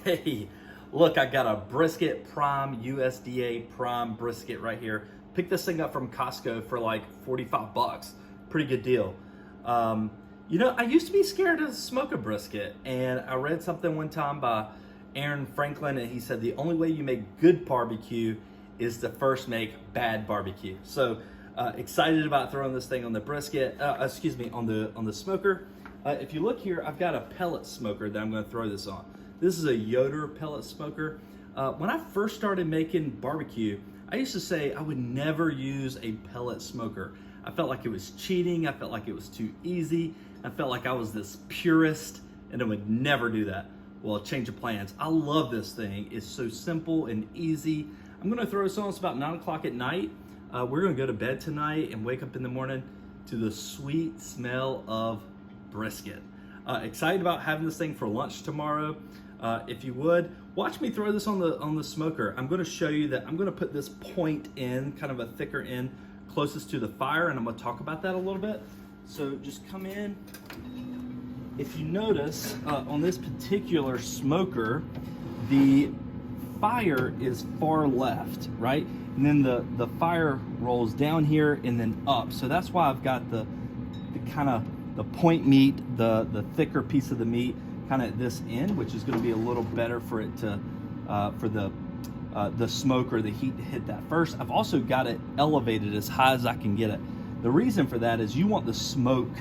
Hey, look, I got a brisket prime, USDA prime brisket right here. Picked this thing up from Costco for like 45 bucks. Pretty good deal. I used to be scared to smoke a brisket, and I read something one time by Aaron Franklin, and he said the only way you make good barbecue is to first make bad barbecue. So excited about throwing this thing on the brisket, on the smoker. If you look here, I've got a pellet smoker that I'm gonna throw this on. This is a Yoder pellet smoker. When I first started making barbecue, I used to say I would never use a pellet smoker. I felt like it was cheating. I felt like it was too easy. I felt like I was this purist and I would never do that. Well, change of plans. I love this thing. It's so simple and easy. I'm gonna throw this on. It's about 9 o'clock at night. We're gonna go to bed tonight and wake up in the morning to the sweet smell of brisket. Excited about having this thing for lunch tomorrow. If you would, watch me throw this on the smoker. I'm gonna show you that I'm gonna put this point in, kind of a thicker end, closest to the fire, and I'm gonna talk about that a little bit. So just come in. If you notice, on this particular smoker, the fire is far left, right? And then the fire rolls down here and then up. So that's why I've got the kind of the point meat, the thicker piece of the meat kind of at this end, which is going to be a little better for it to for the smoke or the heat to hit that first. I've also got it elevated as high as I can get it. The reason for that is you want the smoke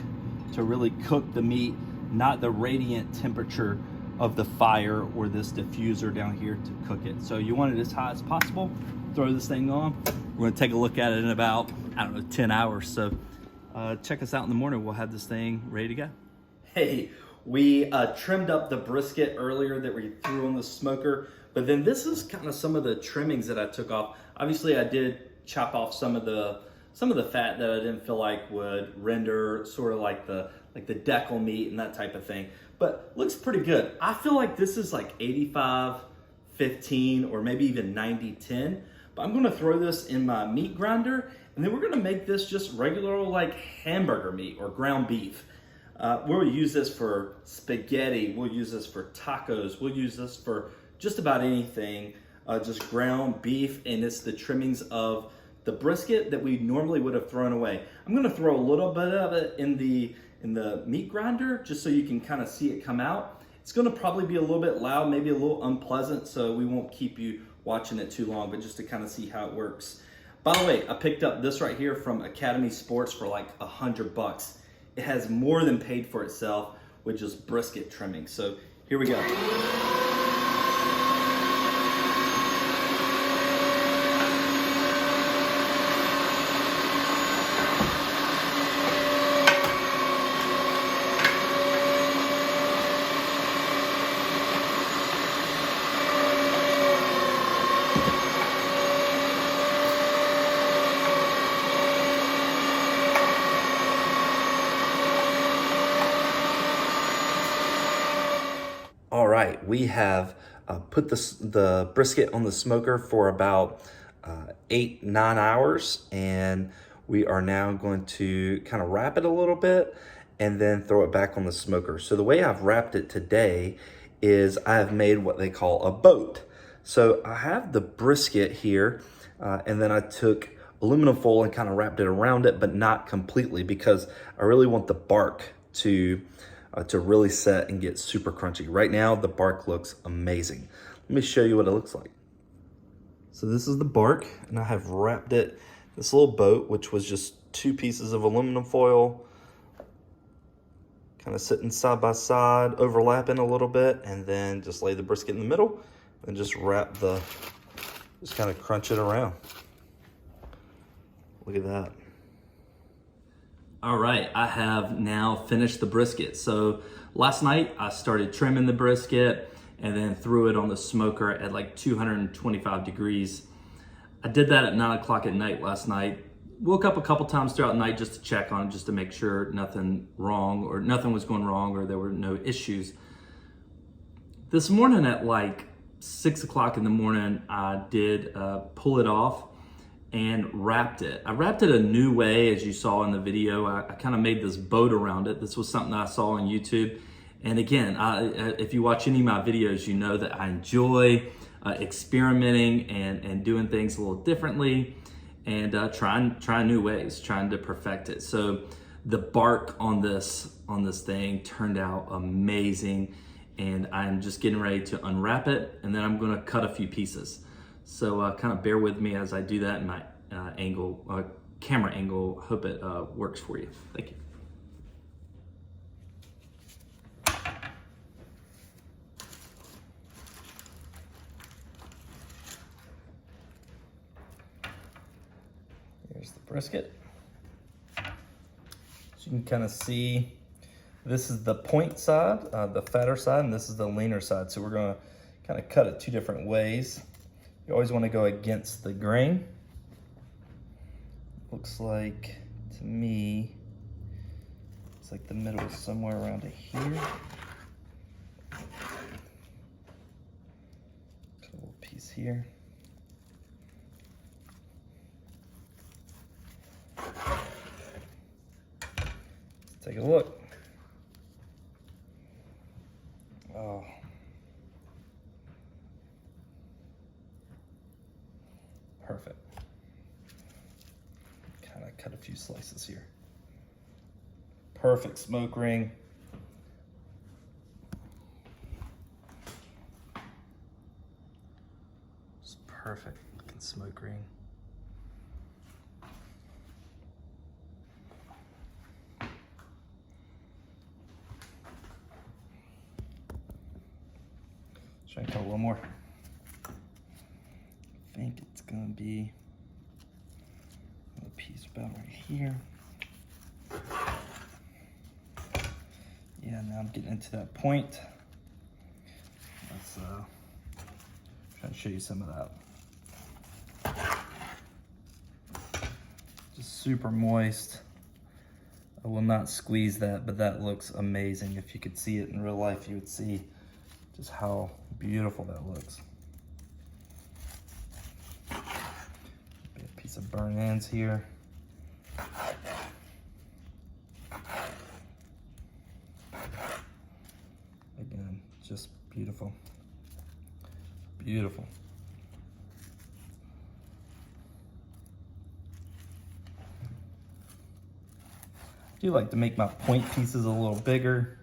to really cook the meat, not the radiant temperature of the fire or this diffuser down here to cook it. So you want it as high as possible. Throw this thing on. We're going to take a look at it in about, 10 hours. So check us out in the morning. We'll have this thing ready to go. Hey, we trimmed up the brisket earlier that we threw on the smoker, but then this is kind of some of the trimmings that I took off. Obviously, I did chop off some of the fat that I didn't feel like would render, sort of like the deckle meat and that type of thing. But looks pretty good. I feel like this is like 85-15 or maybe even 90-10. But I'm gonna throw this in my meat grinder, and then we're gonna make this just regular like hamburger meat or ground beef. We'll use this for spaghetti, we'll use this for tacos, we'll use this for just about anything, just ground beef, and it's the trimmings of the brisket that we normally would have thrown away. I'm gonna throw a little bit of it in the meat grinder just so you can kind of see it come out. It's gonna probably be a little bit loud, maybe a little unpleasant, so we won't keep you watching it too long, but just to kind of see how it works. By the way, I picked up this right here from Academy Sports for like 100 bucks. It has more than paid for itself with just brisket trimming. So here we go. All right, we have put the brisket on the smoker for about 8-9 hours, and we are now going to kind of wrap it a little bit and then throw it back on the smoker. So the way I've wrapped it today is I have made what they call a boat. So I have the brisket here, and then I took aluminum foil and kind of wrapped it around it, but not completely, because I really want the bark to really set and get super crunchy. Right now, the bark looks amazing. Let me show you what it looks like. So this is the bark, and I have wrapped it, this little boat, which was just 2 pieces of aluminum foil, kind of sitting side by side, overlapping a little bit, and then just lay the brisket in the middle, and just just kind of crunch it around. Look at that. All right, I have now finished the brisket. So last night I started trimming the brisket and then threw it on the smoker at like 225 degrees. I did that at 9 o'clock at night last night. Woke up a couple times throughout the night just to check on it, just to make sure nothing was going wrong or there were no issues. This morning at like 6 o'clock in the morning, I did pull it off and wrapped it. I wrapped it a new way, as you saw in the video. I kind of made this boat around it. This was something I saw on YouTube, And again, if you watch any of my videos, you know that I enjoy experimenting and doing things a little differently, and trying new ways, trying to perfect it. So the bark on this thing turned out amazing, and I'm just getting ready to unwrap it, and then I'm going to cut a few pieces. So kind of bear with me as I do that in my camera angle. Hope it works for you. Thank you. Here's the brisket. So you can kind of see, this is the point side, the fatter side, and this is the leaner side. So we're gonna kind of cut it two different ways. You always want to go against the grain. Looks like, to me, it's like the middle is somewhere around here. Cut a little piece here. Let's take a look. Oh. Perfect. Kind of cut a few slices here. Perfect smoke ring. It's perfect looking smoke ring. Try and cut one more. I think it's gonna be a piece about right here. Yeah, now I'm getting into that point. Let's try and show you some of that. Just super moist. I will not squeeze that, but that looks amazing. If you could see it in real life, you would see just how beautiful that looks. A piece of burnt ends here. Again, just beautiful. Beautiful. I do like to make my point pieces a little bigger,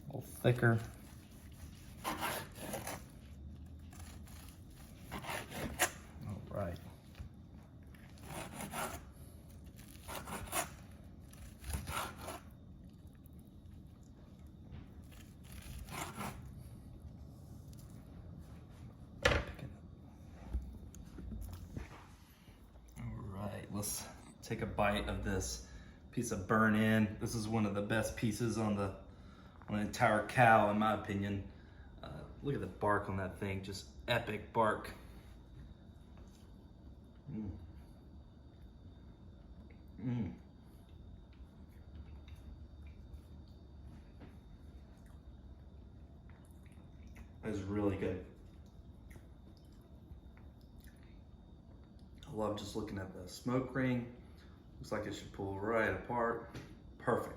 a little thicker. Let's take a bite of this piece of burnt end. This is one of the best pieces on the entire cow, in my opinion. Look at the bark on that thing, just epic bark. That is really good. I love just looking at the smoke ring. Looks like it should pull right apart. Perfect.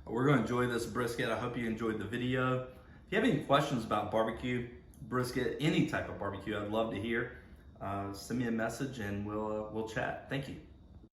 We're gonna enjoy this brisket. I hope you enjoyed the video. If you have any questions about barbecue, brisket, any type of barbecue, I'd love to hear. Send me a message and we'll chat. Thank you.